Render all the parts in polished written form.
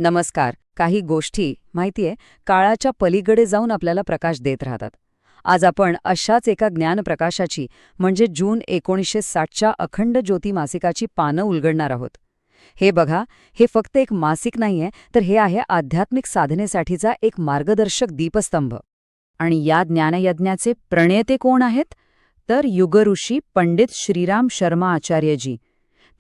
नमस्कार. काही गोष्टी माहितीये काळाच्या पलीकडे जाऊन आपल्याला प्रकाश देत राहतात. आज आपण अशाच एका ज्ञानप्रकाशाची म्हणजे जून 1960च्या अखंड ज्योती मासिकाची पानं उलगडणार आहोत. हे बघा, हे फक्त एक मासिक नाहीये, तर हे आहे आध्यात्मिक साधनेसाठीचा एक मार्गदर्शक दीपस्तंभ. आणि या ज्ञानयज्ञाचे प्रणेते कोण आहेत? तर युगऋषी पंडित श्रीराम शर्मा आचार्यजी.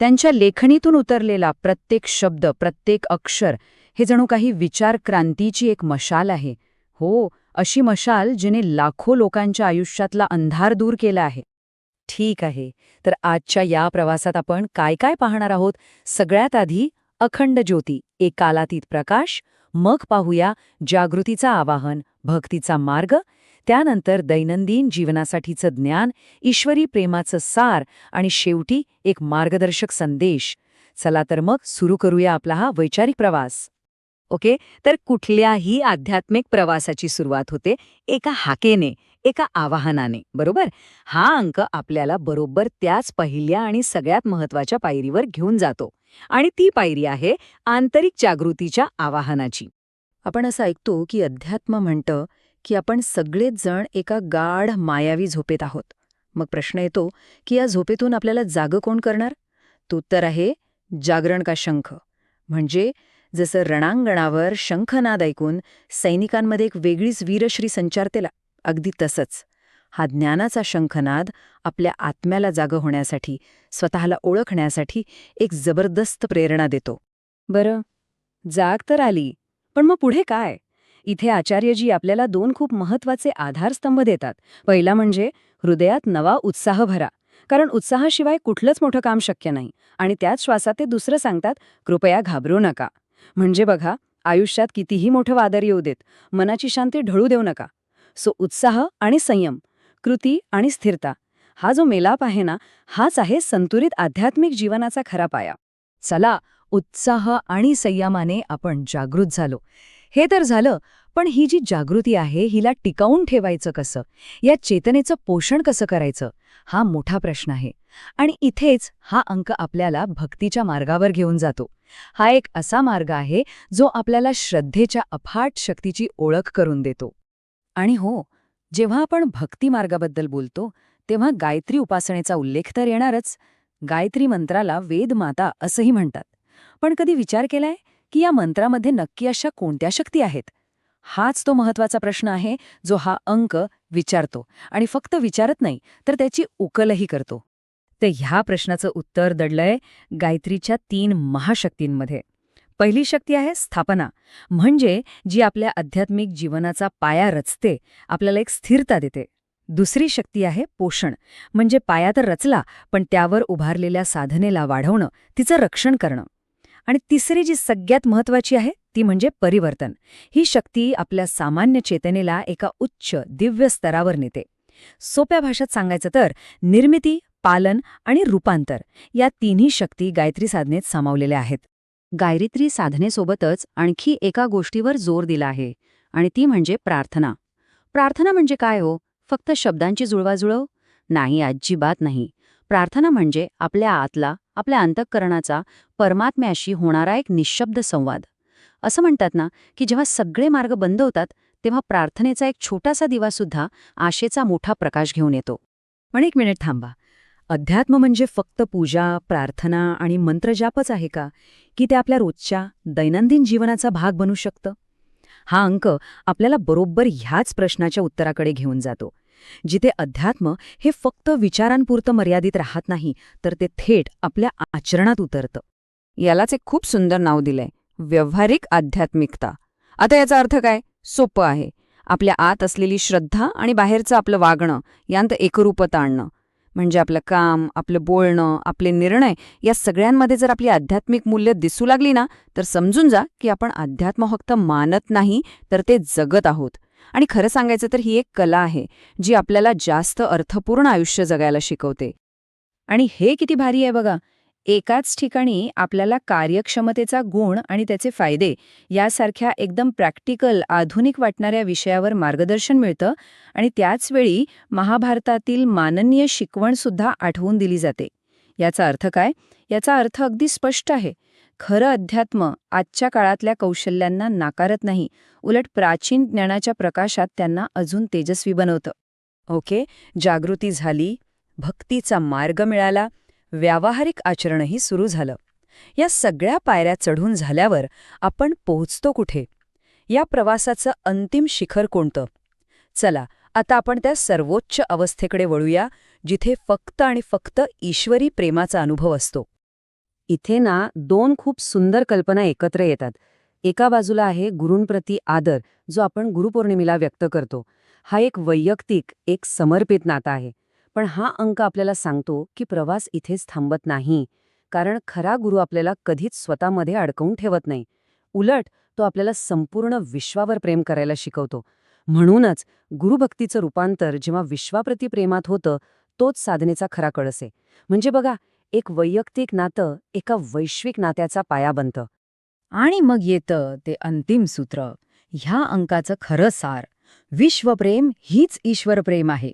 त्यांच्या लेखणीतून उतरलेला प्रत्येक शब्द, प्रत्येक अक्षर हे जणू काही विचार क्रांतीची एक मशाल आहे. हो, अशी मशाल जिने लाखो लोकांच्या आयुष्यातला अंधार दूर केला आहे. ठीक आहे, तर आजच्या या प्रवासात आपण काय काय पाहणार आहोत? सगळ्यात आधी अखंड ज्योती, एक कालातीत प्रकाश. मग पाहूया जागृतीचं आवाहन, भक्तीचा मार्ग. त्यानंतर दैनंदिन जीवनासाठीचं ज्ञान, ईश्वरी प्रेमाचं सार आणि शेवटी एक मार्गदर्शक संदेश. चला तर मग सुरू करूया आपला हा वैचारिक प्रवास. ओके, तर कुठल्याही आध्यात्मिक प्रवासाची सुरुवात होते एका हाकेने, एका आवाहनाने, बरोबर? हा अंक आपल्याला बरोबर त्याच पहिल्या आणि सगळ्यात महत्वाच्या पायरीवर घेऊन जातो. आणि ती पायरी आहे आंतरिक जागृतीच्या आवाहनाची. आपण असं ऐकतो की अध्यात्म म्हणतं की आपण सगळेच जण एका गाढ मायावी झोपेत आहोत. मग प्रश्न येतो की या झोपेतून आपल्याला जागं कोण करणार? तो उत्तर आहे जागरण का शंख. म्हणजे जसं रणांगणावर शंखनाद ऐकून सैनिकांमध्ये एक वेगळीच वीरश्री संचारतेला, अगदी तसंच हा ज्ञानाचा शंखनाद आपल्या आत्म्याला जागं होण्यासाठी, स्वतःला ओळखण्यासाठी एक जबरदस्त प्रेरणा देतो. बरं, जाग तर आली, पण मग पुढे काय? इथे आचार्यजी आपल्याला दोन खूप महत्वाचे आधारस्तंभ देतात. पहिला म्हणजे हृदयात नवा उत्साह भरा, कारण उत्साहाशिवाय कुठलंच मोठं काम शक्य नाही. आणि त्याच श्वासात ते दुसरं सांगतात, कृपया घाबरू नका. म्हणजे बघा, आयुष्यात कितीही मोठं वादळ येऊ देत, मनाची शांती ढळू देऊ नका. सो उत्साह आणि संयम, कृती आणि स्थिरता, हा जो मेलाप आहे ना, हाच आहे संतुलित आध्यात्मिक जीवनाचा खरा पाया. चला, उत्साह आणि संयमाने आपण जागृत झालो. हे तर झालं, पण ही जी जागृती आहे हिला टिकावून ठेवायचं कसं? या चेतनेचं पोषण कसं करायचं? हा मोठा प्रश्न आहे. आणि इथेच हा अंक आपल्याला भक्तीच्या मार्गावर घेऊन जातो. हा एक असा मार्ग आहे जो आपल्याला श्रद्धेच्या अफाट शक्तीची ओळख करून देतो. आणि हो, जेव्हा आपण भक्ती मार्गाबद्दल बोलतो तेव्हा गायत्री उपासनेचा उल्लेख तर येणारच. गायत्री मंत्राला वेदमाता असंही म्हणतात. पण कधी विचार केलाय की या मंत्रामध्ये नक्की अशा कोणत्या शक्ती आहेत? हाच तो महत्वाचा प्रश्न आहे जो हा अंक विचारतो. आणि फक्त विचारत नाही, तर त्याची उकलही करतो. तर ह्या प्रश्नाचं उत्तर दडलंय गायत्रीच्या 3 महाशक्तींमध्ये. पहिली शक्ती आहे स्थापना, म्हणजे जी आपल्या आध्यात्मिक जीवनाचा पाया रचते, आपल्याला एक स्थिरता देते. दुसरी शक्ती आहे पोषण, म्हणजे पाया तर रचला, पण त्यावर उभारलेल्या साधनेला वाढवणं, तिचं रक्षण करणं. आणि तिसरी जी सगळ्यात महत्वाची आहे ती म्हणजे परिवर्तन. ही शक्ती आपल्या सामान्य चेतनेला एका उच्च दिव्य स्तरावर नेते. सोप्या भाषेत सांगायचं तर निर्मिती, पालन आणि रूपांतर या तिन्ही शक्ती गायत्री साधनेत सामावलेल्या आहेत. गायत्री साधनेसोबतच आणखी एका गोष्टीवर जोर दिला आहे, आणि ती म्हणजे प्रार्थना. प्रार्थना म्हणजे काय हो? फक्त शब्दांची जुळवाजुळव? नाही, अजिबात नाही. प्रार्थना म्हणजे आपल्या आतला, आपल्या अंतःकरणाचा परमात्म्याशी होणारा एक निःशब्द संवाद. असं म्हणतात ना की जेव्हा सगळे मार्ग बंद होतात तेव्हा प्रार्थनेचा एक छोटासा दिवासुद्धा आशेचा मोठा प्रकाश घेऊन येतो. पण एक मिनिट थांबा. अध्यात्म म्हणजे फक्त पूजा, प्रार्थना आणि मंत्रजापच आहे का? की ते आपल्या रोजच्या दैनंदिन जीवनाचा भाग बनू शकतं? हा अंक आपल्याला बरोबर ह्याच प्रश्नाच्या उत्तराकडे घेऊन जातो. जिथे अध्यात्म हे फक्त विचारांपुरतं मर्यादित राहत नाही, तर ते थेट आपल्या आचरणात उतरतं. यालाच एक खूप सुंदर नाव दिलंय, व्यावहारिक आध्यात्मिकता. आता याचा अर्थ काय? सोपं आहे. आपल्या आत असलेली श्रद्धा आणि बाहेरचं आपलं वागणं यांत एकरूपता आणणं. म्हणजे आपलं काम, आपलं बोलणं, आपले निर्णय या सगळ्यांमध्ये जर आपली आध्यात्मिक मूल्य दिसू लागली ना, तर समजून जा की आपण अध्यात्म फक्त मानत नाही, तर ते जगत आहोत. आणि खरं सांगायचं तर ही एक कला आहे जी आपल्याला जास्त अर्थपूर्ण आयुष्य जगायला शिकवते. आणि हे किती भारी आहे बघा. एकाच ठिकाणी आपल्याला कार्यक्षमतेचा गुण आणि त्याचे फायदे यासारख्या एकदम प्रॅक्टिकल, आधुनिक वाटणाऱ्या विषयावर मार्गदर्शन मिळतं, आणि त्याचवेळी महाभारतातील माननीय शिकवणसुद्धा आठवून दिली जाते. याचा अर्थ काय? याचा अर्थ अगदी स्पष्ट आहे. खरं अध्यात्म आजच्या काळातल्या कौशल्यांना नाकारत नाही, उलट प्राचीन ज्ञानाच्या प्रकाशात त्यांना अजून तेजस्वी बनवतं. ओके, जागृती झाली, भक्तीचा मार्ग मिळाला, व्यावहारिक आचरणही सुरू झालं. या सगळ्या पायऱ्या चढून झाल्यावर आपण पोहोचतो कुठे? या प्रवासाचं अंतिम शिखर कोणतं? चला, आता आपण त्या सर्वोच्च अवस्थेकडे वळूया, जिथे फक्त आणि फक्त ईश्वरी प्रेमाचा अनुभव असतो. इथे ना दोन खूप सुंदर कल्पना एकत्र येतात. एका बाजूला आहे गुरूंप्रती आदर, जो आपण गुरुपौर्णिमेला व्यक्त करतो. हा एक वैयक्तिक, एक समर्पित नाता आहे. पण हा अंक आपल्याला सांगतो की प्रवास इथेच थांबत नाही, कारण खरा गुरु आपल्याला कधीच स्वतःमध्ये अडकवून ठेवत नाही. उलट तो आपल्याला संपूर्ण विश्वावर प्रेम करायला शिकवतो. म्हणूनच गुरुभक्तीचं रूपांतर जेव्हा विश्वाप्रती प्रेमात होतं, तोच साधनेचा खरा कळस आहे. म्हणजे बघा, एक वैयक्तिक नातं एका वैश्विक नात्याचा पाया बनतं. आणि मग येतं ते अंतिम सूत्र, ह्या अंकाचं खरं सार. विश्वप्रेम हीच ईश्वरप्रेम आहे.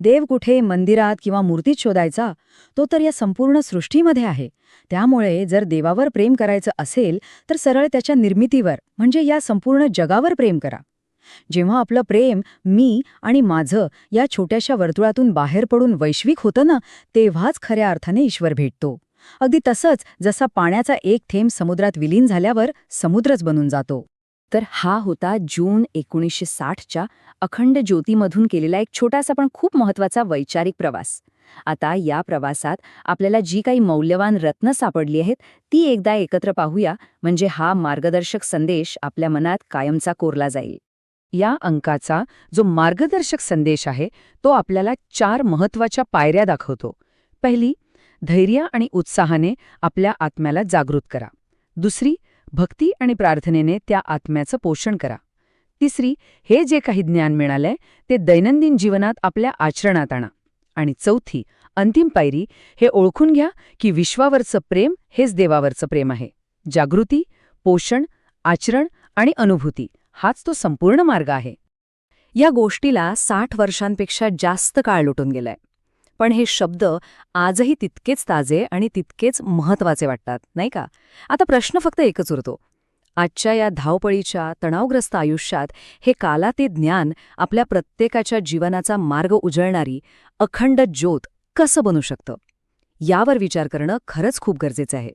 देव कुठे मंदिरात किंवा मूर्तीत शोधायचा? तो तर या संपूर्ण सृष्टीमध्ये आहे. त्यामुळे जर देवावर प्रेम करायचं असेल तर सरळ त्याच्या निर्मितीवर, म्हणजे या संपूर्ण जगावर प्रेम करा. जेव्हा आपलं प्रेम मी आणि माझं या छोट्याशा वर्तुळातून बाहेर पडून वैश्विक होतं ना, तेव्हाच खऱ्या अर्थाने ईश्वर भेटतो. अगदी तसंच जसा पाण्याचा एक थेंब समुद्रात विलीन झाल्यावर समुद्रच बनून जातो. तर हा होता जून 1960च्या अखंड ज्योतीमधून केलेला एक छोटासा पण खूप महत्वाचा वैचारिक प्रवास. आता या प्रवासात आपल्याला जी काही मौल्यवान रत्न सापडली आहेत ती एकदा एकत्र पाहूया, म्हणजे हा मार्गदर्शक संदेश आपल्या मनात कायमचा कोरला जाईल. या अंकाचा जो मार्गदर्शक संदेश आहे तो आपल्याला 4 महत्वाच्या पायऱ्या दाखवतो. पहिली, धैर्य आणि उत्साहाने आपल्या आत्म्याला जागृत करा. दुसरी, भक्ती आणि प्रार्थनेने त्या आत्म्याचं पोषण करा. तिसरी, हे जे काही ज्ञान मिळालंय ते दैनंदिन जीवनात आपल्या आचरणात आणा. आणि चौथी, अंतिम पायरी, हे ओळखून घ्या की विश्वावरचं प्रेम हेच देवावरचं प्रेम आहे. जागृती, पोषण, आचरण आणि अनुभूती हाच तो संपूर्ण मार्ग आहे. या गोष्टीला 60 वर्षांपेक्षा जास्त काळ लुटून गेलाय, पण हे शब्द आजही तितकेच ताजे आणि तितकेच महत्वाचे वाटतात, नाही का? आता प्रश्न फक्त एकच उरतो. आजच्या या धावपळीच्या तणावग्रस्त आयुष्यात हे कालातीत ज्ञान आपल्या प्रत्येकाच्या जीवनाचा मार्ग उजळणारी अखंड ज्योत कसं बनू शकतं? यावर विचार करणं खरंच खूप गरजेचं आहे.